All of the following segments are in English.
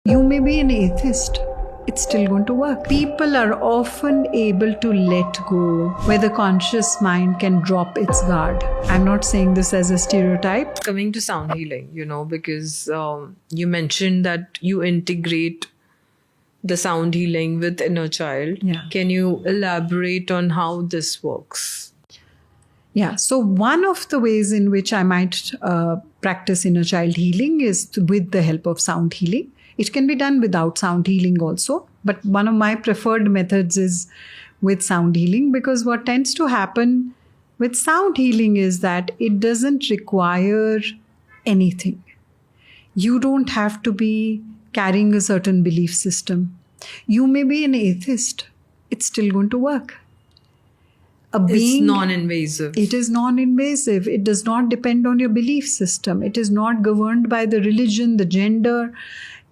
You may be an atheist. It's still going to work. People are often able to let go where the conscious mind can drop its guard. I'm not saying this as a stereotype. Coming to sound healing, because you mentioned that you integrate the sound healing with inner child. Yeah. Can you elaborate on how this works? Yeah. So one of the ways in which I might practice inner child healing is with the help of sound healing. It can be done without sound healing also, but one of my preferred methods is with sound healing, because what tends to happen with sound healing is that it doesn't require anything. You don't have to be carrying a certain belief system. You may be an atheist. It's still going to work. It's non-invasive. It is non-invasive. It does not depend on your belief system. It is not governed by the religion, the gender.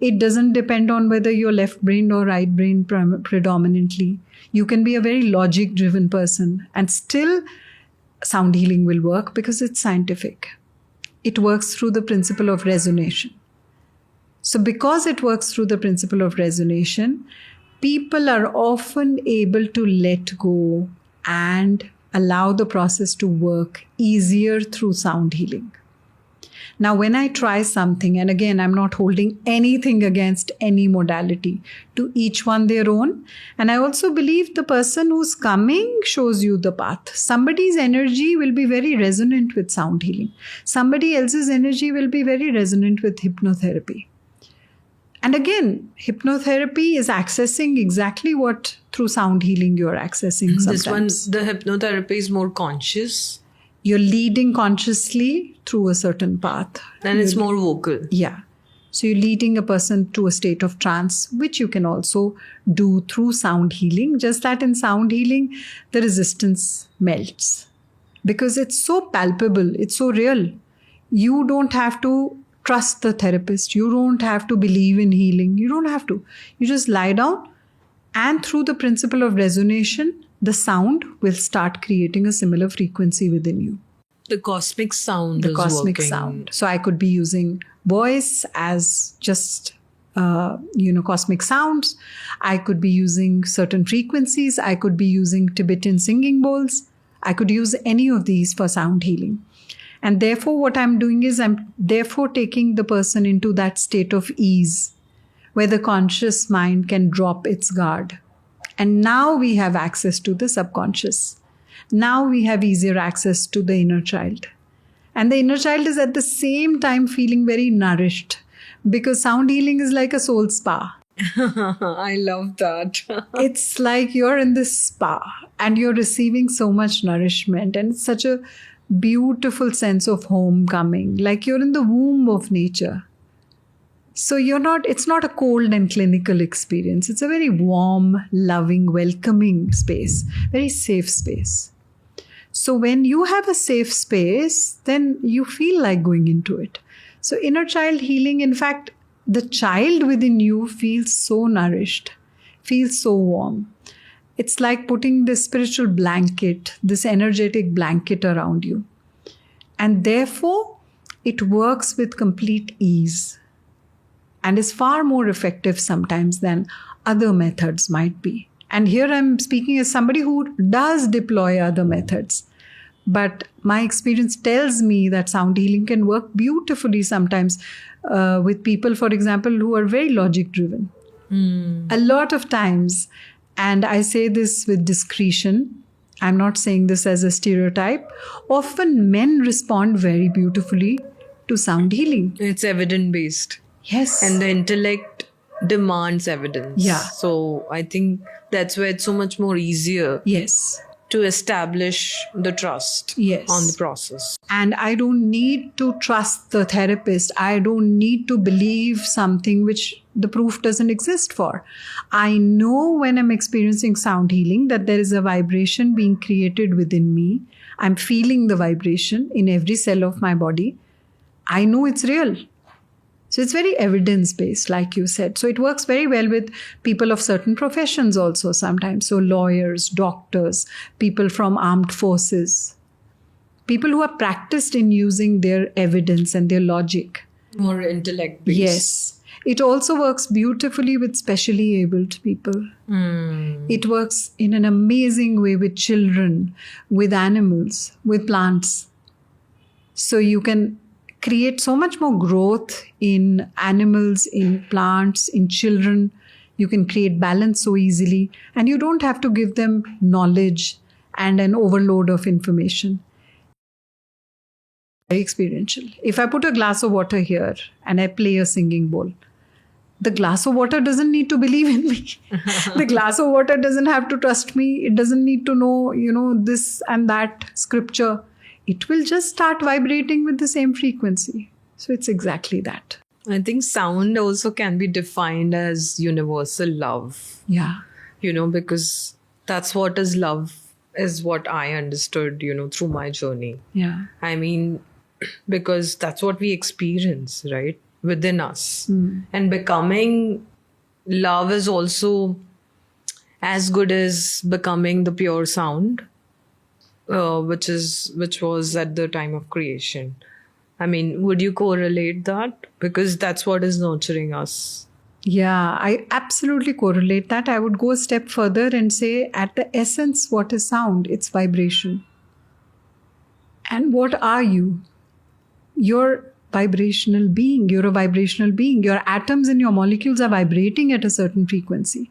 It doesn't depend on whether you're left-brained or right-brained predominantly. You can be a very logic-driven person and still sound healing will work because it's scientific. It works through the principle of resonation. So because it works through the principle of resonation, people are often able to let go and allow the process to work easier through sound healing. Now, when I try something, and again, I'm not holding anything against any modality, to each one their own. And I also believe the person who's coming shows you the path. Somebody's energy will be very resonant with sound healing. Somebody else's energy will be very resonant with hypnotherapy. And again, hypnotherapy is accessing exactly what through sound healing you're accessing sometimes. This one, the hypnotherapy is more conscious. You're leading consciously through a certain path. And it's more vocal. Yeah. So you're leading a person to a state of trance, which you can also do through sound healing. Just that in sound healing, the resistance melts. Because it's so palpable, it's so real. You don't have to trust the therapist. You don't have to believe in healing. You don't have to. You just lie down, and through the principle of resonation, the sound will start creating a similar frequency within you. The cosmic sound The is cosmic working. sound. So I could be using voice as just, cosmic sounds. I could be using certain frequencies. I could be using Tibetan singing bowls. I could use any of these for sound healing. And therefore, what I'm doing is I'm therefore taking the person into that state of ease where the conscious mind can drop its guard. And now we have access to the subconscious. Now we have easier access to the inner child. And the inner child is at the same time feeling very nourished, because sound healing is like a soul spa. I love that. It's like you're in this spa and you're receiving so much nourishment, and it's such a beautiful sense of homecoming, like you're in the womb of nature. So it's not a cold and clinical experience. It's a very warm, loving, welcoming space, very safe space. So when you have a safe space, then you feel like going into it. So inner child healing, in fact, the child within you feels so nourished, feels so warm. It's like putting this spiritual blanket, this energetic blanket around you. And therefore, it works with complete ease and is far more effective sometimes than other methods might be. And here I'm speaking as somebody who does deploy other methods. But my experience tells me that sound healing can work beautifully sometimes with people, for example, who are very logic-driven. A lot of times, and I say this with discretion, I'm not saying this as a stereotype, often men respond very beautifully to sound healing. It's evidence-based. Yes. And the intellect demands evidence. Yeah. So I think that's where it's so much more easier Yes. to establish the trust Yes. on the process. And I don't need to trust the therapist. I don't need to believe something which the proof doesn't exist for. I know when I'm experiencing sound healing that there is a vibration being created within me. I'm feeling the vibration in every cell of my body. I know it's real. So it's very evidence-based, like you said. So it works very well with people of certain professions also sometimes. So lawyers, doctors, people from armed forces, people who are practiced in using their evidence and their logic. More intellect-based. Yes. It also works beautifully with specially abled people. It works in an amazing way with children, with animals, with plants. So you can create so much more growth in animals, in plants, in children. You can create balance so easily, and you don't have to give them knowledge and an overload of information. Very experiential. If I put a glass of water here and I play a singing bowl, the glass of water doesn't need to believe in me. The glass of water doesn't have to trust me. It doesn't need to know, this and that scripture. It will just start vibrating with the same frequency. So it's exactly that. I think sound also can be defined as universal love. Yeah. Because that's what is love, is what I understood, through my journey. Yeah. I mean, because that's what we experience, right? Within us. And becoming love is also as good as becoming the pure sound, which was at the time of creation. I mean, would you correlate that? Because that's what is nurturing us. Yeah, I absolutely correlate that. I would go a step further and say, at the essence, what is sound? It's vibration. And what are you? You're vibrational being. You're a vibrational being. Your atoms and your molecules are vibrating at a certain frequency.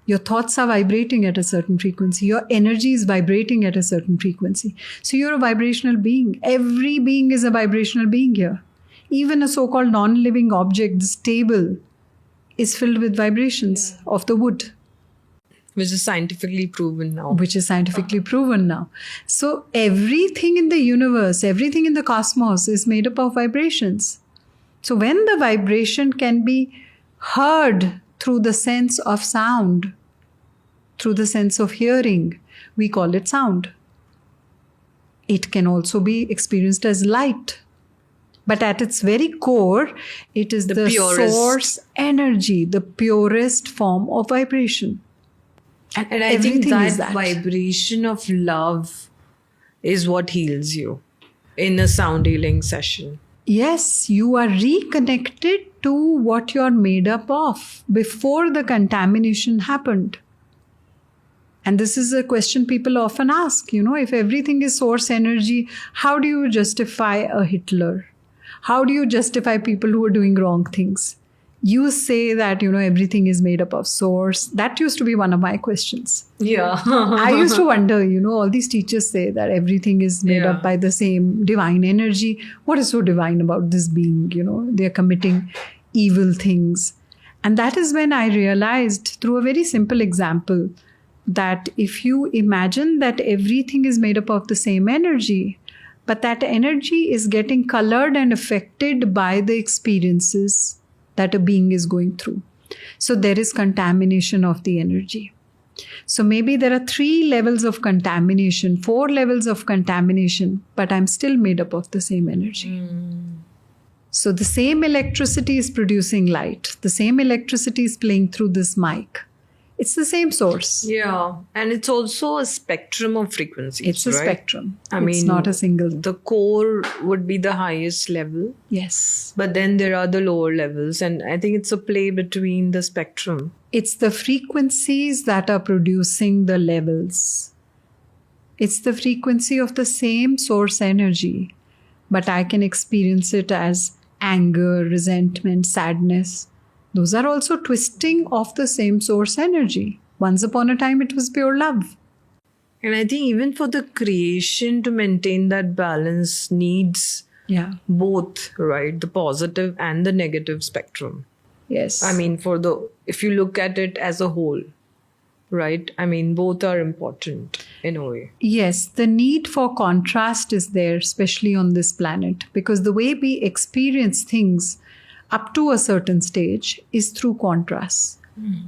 Your thoughts are vibrating at a certain frequency. Your energy is vibrating at a certain frequency. So you're a vibrational being. Every being is a vibrational being here. Even a so-called non-living object, this table, is filled with vibrations of the wood. Which is scientifically proven now. So everything in the universe, everything in the cosmos is made up of vibrations. So when the vibration can be heard through the sense of sound, through the sense of hearing, we call it sound. It can also be experienced as light. But at its very core, it is the source energy, the purest form of vibration. And I think that vibration of love is what heals you in a sound healing session. Yes, you are reconnected to what you're made up of before the contamination happened. And this is a question people often ask, if everything is source energy, how do you justify a Hitler? How do you justify people who are doing wrong things? You say that, everything is made up of source. That used to be one of my questions. Yeah. I used to wonder, all these teachers say that everything is made up by the same divine energy. What is so divine about this being? They're committing evil things. And that is when I realized through a very simple example that if you imagine that everything is made up of the same energy, but that energy is getting colored and affected by the experiences that a being is going through. So there is contamination of the energy. So maybe there are 3 levels of contamination, 4 levels of contamination, but I'm still made up of the same energy. So the same electricity is producing light. The same electricity is playing through this mic. It's the same source. Yeah. And it's also a spectrum of frequencies. It's a spectrum. It's not a single. The core would be the highest level. Yes. But then there are the lower levels. And I think it's a play between the spectrum. It's the frequencies that are producing the levels. It's the frequency of the same source energy. But I can experience it as anger, resentment, sadness. Those are also twisting of the same source energy. Once upon a time, it was pure love. And I think even for the creation to maintain that balance needs both, right? The positive and the negative spectrum. Yes. I mean, if you look at it as a whole, right? I mean, both are important in a way. Yes, the need for contrast is there, especially on this planet, because the way we experience things up to a certain stage is through contrast.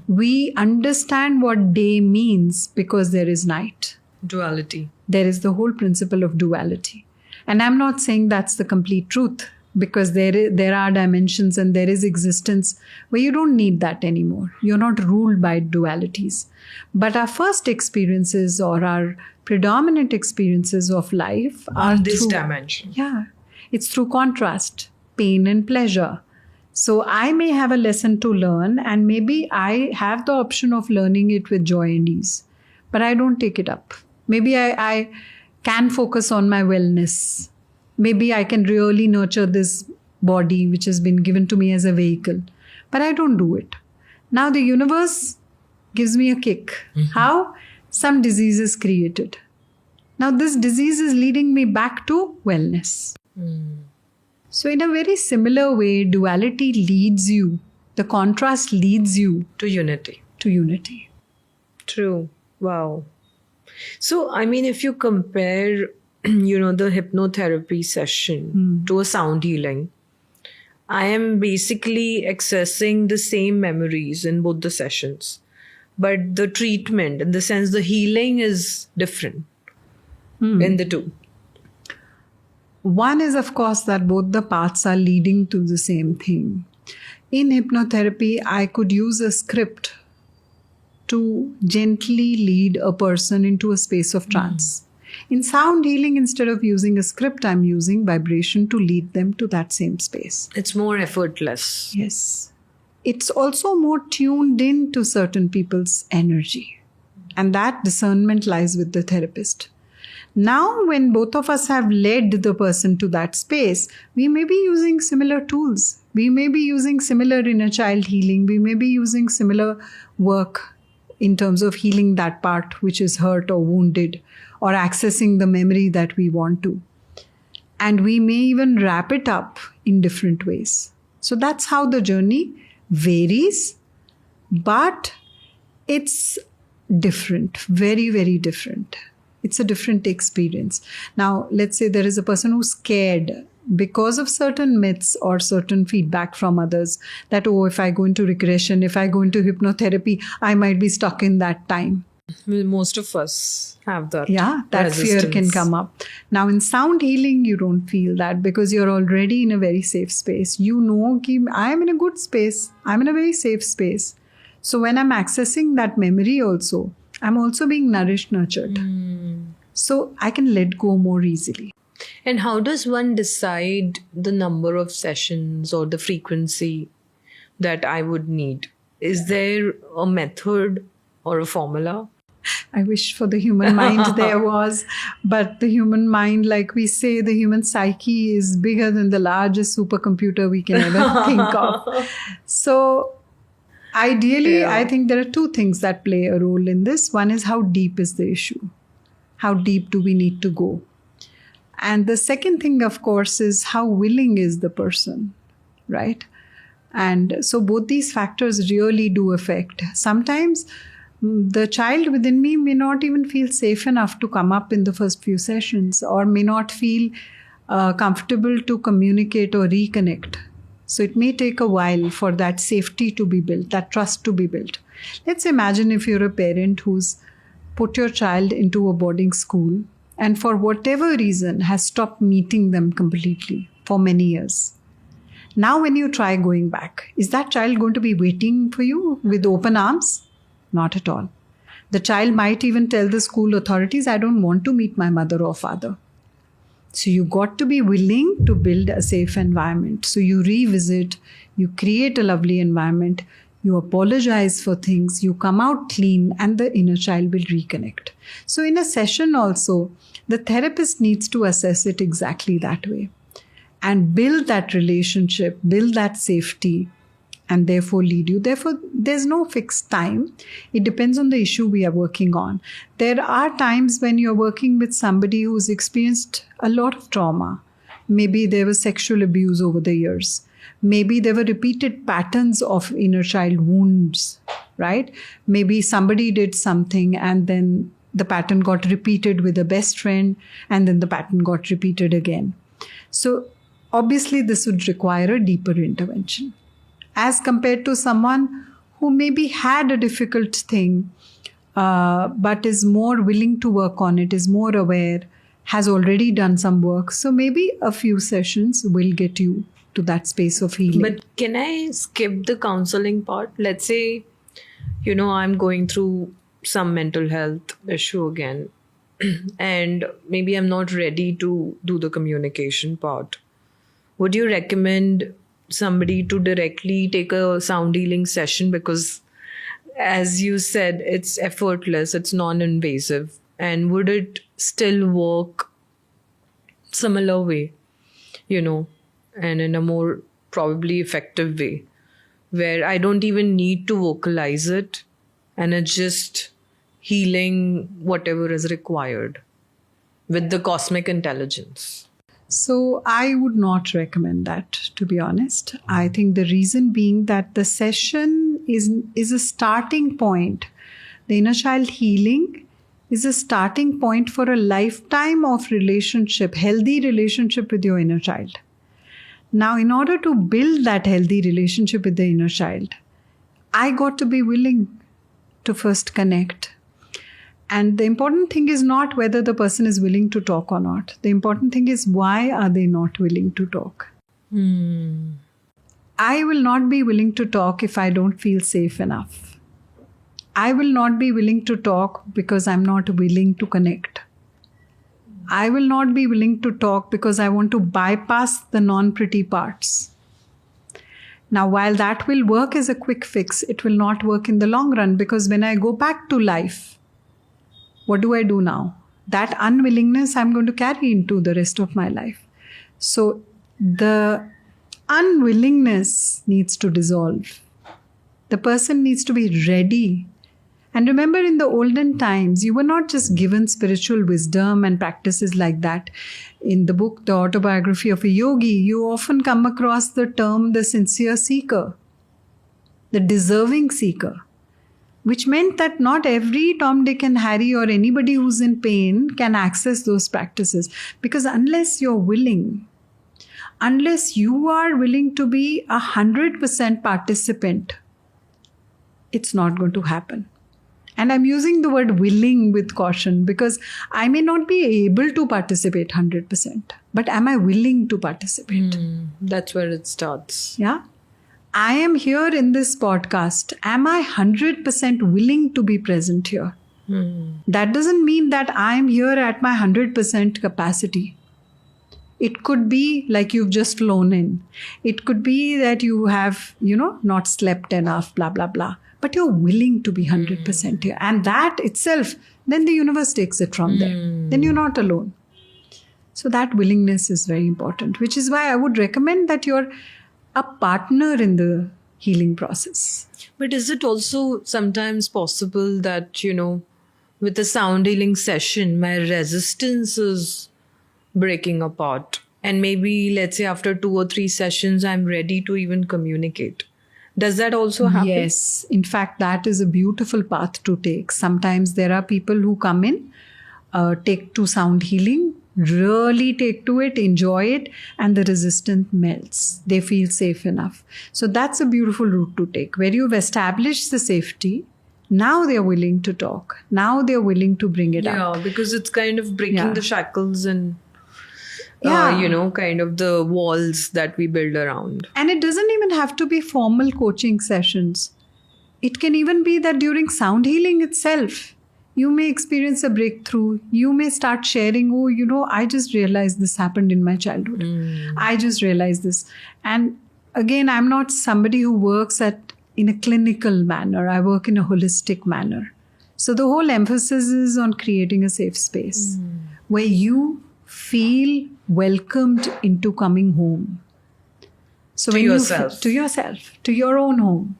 We understand what day means because there is night. Duality. There is the whole principle of duality. And I'm not saying that's the complete truth, because there are dimensions and there is existence where you don't need that anymore. You're not ruled by dualities. But our first experiences or our predominant experiences of life are this dimension. Yeah. It's through contrast, pain and pleasure, So I may have a lesson to learn, and maybe I have the option of learning it with joy and ease, but I don't take it up. Maybe I can focus on my wellness. Maybe I can really nurture this body which has been given to me as a vehicle, but I don't do it. Now the universe gives me a kick. How? Some disease is created. Now this disease is leading me back to wellness. So in a very similar way, duality leads you, the contrast leads you To unity. to unity. True. Wow. So, I mean, if you compare, the hypnotherapy session to a sound healing, I am basically accessing the same memories in both the sessions. But the treatment, in the sense, the healing is different in the two. One is, of course, that both the paths are leading to the same thing. In hypnotherapy, I could use a script to gently lead a person into a space of trance. In sound healing, instead of using a script, I'm using vibration to lead them to that same space. It's more effortless. Yes. It's also more tuned in to certain people's energy. And that discernment lies with the therapist. Now, when both of us have led the person to that space, we may be using similar tools. We may be using similar inner child healing. We may be using similar work in terms of healing that part which is hurt or wounded, or accessing the memory that we want to. And we may even wrap it up in different ways. So that's how the journey varies, but it's different, very, very different. It's a different experience. Now, let's say there is a person who's scared because of certain myths or certain feedback from others that, oh, if I go into regression, if I go into hypnotherapy, I might be stuck in that time. Well, most of us have that. Yeah, that fear can come up. Now, in sound healing, you don't feel that because you're already in a very safe space. You know, I'm in a good space. I'm in a very safe space. So when I'm accessing that memory also, I'm also being nourished, nurtured. So I can let go more easily. And how does one decide the number of sessions or the frequency that I would need? Is there a method or a formula? I wish for the human mind there was, but the human mind, like we say, the human psyche is bigger than the largest supercomputer we can ever think of. So ideally, I think there are two things that play a role in this. One is how deep is the issue? How deep do we need to go? And the second thing, of course, is how willing is the person, right? And so both these factors really do affect. Sometimes the child within me may not even feel safe enough to come up in the first few sessions, or may not feel comfortable to communicate or reconnect. So it may take a while for that safety to be built, that trust to be built. Let's imagine if you're a parent who's put your child into a boarding school and for whatever reason has stopped meeting them completely for many years. Now when you try going back, is that child going to be waiting for you with open arms? Not at all. The child might even tell the school authorities, I don't want to meet my mother or father. So you got to be willing to build a safe environment. So you revisit, you create a lovely environment, you apologize for things, you come out clean, and the inner child will reconnect. So in a session also, the therapist needs to assess it exactly that way and build that relationship, build that safety, and therefore lead you. Therefore, there's no fixed time. It depends on the issue we are working on. There are times when you're working with somebody who's experienced a lot of trauma. Maybe there was sexual abuse over the years. Maybe there were repeated patterns of inner child wounds, right? Maybe somebody did something and then the pattern got repeated with a best friend, and then the pattern got repeated again. So obviously this would require a deeper intervention, as compared to someone who maybe had a difficult thing, but is more willing to work on it, is more aware, has already done some work. So maybe a few sessions will get you to that space of healing. But can I skip the counseling part? Let's say, I'm going through some mental health issue again, and maybe I'm not ready to do the communication part. Would you recommend somebody to directly take a sound healing session because, as you said, it's effortless, it's non-invasive. And would it still work similar way, and in a more probably effective way, where I don't even need to vocalize it and it's just healing whatever is required with the cosmic intelligence? So I would not recommend that, to be honest. I think the reason being that the session is a starting point. The inner child healing is a starting point for a lifetime of relationship, healthy relationship with your inner child. Now, in order to build that healthy relationship with the inner child, I got to be willing to first connect. And the important thing is not whether the person is willing to talk or not. The important thing is, why are they not willing to talk? I will not be willing to talk if I don't feel safe enough. I will not be willing to talk because I'm not willing to connect. I will not be willing to talk because I want to bypass the non-pretty parts. Now, while that will work as a quick fix, it will not work in the long run, because when I go back to life, what do I do now? That unwillingness I'm going to carry into the rest of my life. So the unwillingness needs to dissolve. The person needs to be ready. And remember, in the olden times, you were not just given spiritual wisdom and practices like that. In the book, The Autobiography of a Yogi, you often come across the term the sincere seeker, the deserving seeker, which meant that not every Tom, Dick and Harry or anybody who's in pain can access those practices. Because unless you're willing, unless you are willing to be 100% participant, it's not going to happen. And I'm using the word willing with caution, because I may not be able to participate 100%, but am I willing to participate? That's where it starts. Yeah. I am here in this podcast. Am I 100% willing to be present here? That doesn't mean that I am here at my 100% capacity. It could be like you've just flown in. It could be that you have, not slept enough, blah, blah, blah. But you're willing to be 100% here. And that itself, then the universe takes it from there. Then you're not alone. So that willingness is very important, which is why I would recommend that you're a partner in the healing process. But is it also sometimes possible that, with a sound healing session, my resistance is breaking apart? And maybe, let's say, after 2 or 3 sessions, I'm ready to even communicate. Does that also happen? Yes. In fact, that is a beautiful path to take. Sometimes there are people who come in, take to sound healing, really take to it, enjoy it, and the resistance melts. They feel safe enough. So that's a beautiful route to take, where you've established the safety. Now they're willing to talk. Now they're willing to bring it up. Yeah, because it's kind of breaking the shackles and kind of the walls that we build around. And it doesn't even have to be formal coaching sessions. It can even be that during sound healing itself, you may experience a breakthrough. You may start sharing, I just realized this happened in my childhood. I just realized this. And again, I'm not somebody who works in a clinical manner. I work in a holistic manner. So the whole emphasis is on creating a safe space where you feel welcomed into coming home. So to when yourself. To your own home.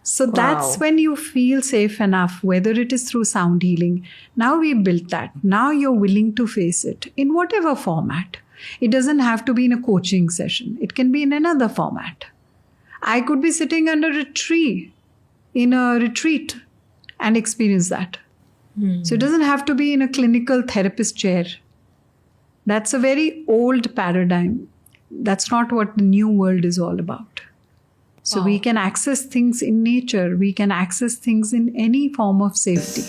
So that's when you feel safe enough, whether it is through sound healing. Now we built that. Now you're willing to face it in whatever format. It doesn't have to be in a coaching session. It can be in another format. I could be sitting under a tree in a retreat and experience that. So it doesn't have to be in a clinical therapist chair. That's a very old paradigm. That's not what the new world is all about. So we can access things in nature. We can access things in any form of safety.